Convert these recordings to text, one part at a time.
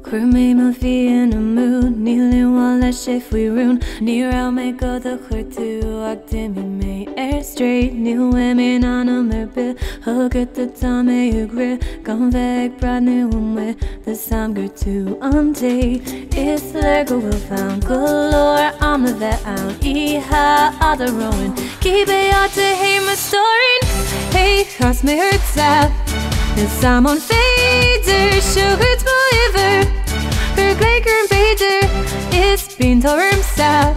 Queer mig med vi in a mood Nili wala chef we rune Nira me go the khurtu Akdemi me air straight New women on a merbe Hug at the time you grit Come back brand new with the samger to ante It's Lego will found galore I'm the vet out Iha other rowing Keep it out to hear my story Hey, cross me hurts out It's I'm on fader Sugar's believer Vergelijker en beter is Pintor himself.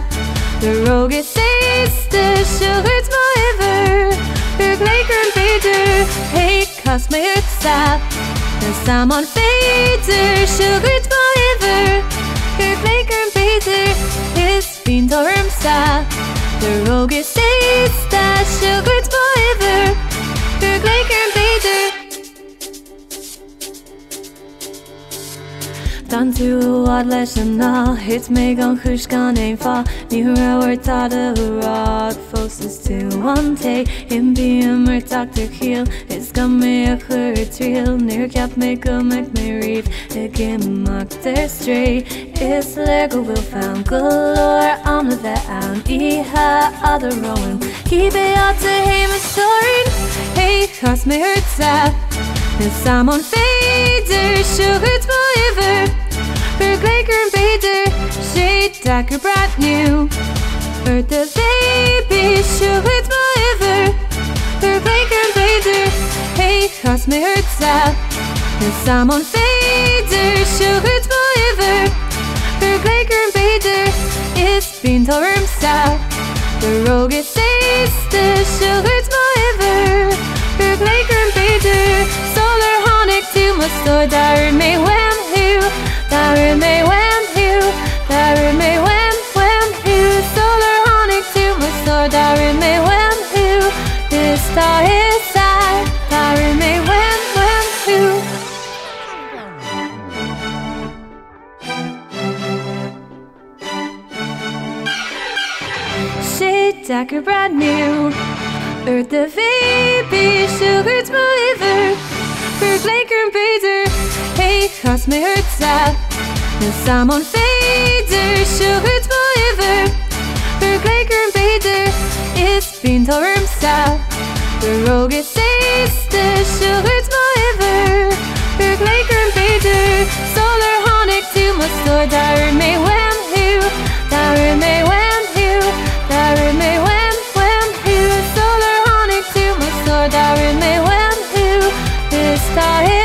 De rogue says the sugar's forever. Vergelijker en beter, hey, kost me het sap. De salmon beter, sugar's forever. Vergelijker en beter is Pintor himself. De rogue says the sugar's forever. Vergelijker en beter. Dan to wat lesnaal hits me gan khushkan ein fa Nira or tada rock focus to one day in beam or Dr. Keel it's gum me a clear trail near cap make a make me read again mock their straight it's Lego will found galore I'm the vet out Iha other rowing keep it out to him a story hey cost me hurts out it's I'm on fader sugar's forever Vergelijker en beter, shade darker brand new Earth the baby, sugar's forever Vergelijker en beter, hey, kost me hurts out It's I'm on fader, sugar's forever Vergelijker en beter, it's Pintor himself The rogue says the sugar's forever Vergelijker en beter, solar honic to my store Daar mee wham who Daar mee wham who Daar mee wham who Solar honic to my store Daar mee wham who This star is sad Daar mee wham who Shade darker brand new Earth the baby sugar's forever Vergelijker en beter hey, kost me hurts out Dus I'm on fader Sugar's forever Vergelijker en beter It's Pintor himself The rogue says the sugar's forever Vergelijker en beter Solar honic to my store Daar mee wham who Daar mee wham who Daar mee wham who Solar honic to my store Daar mee wham who This star is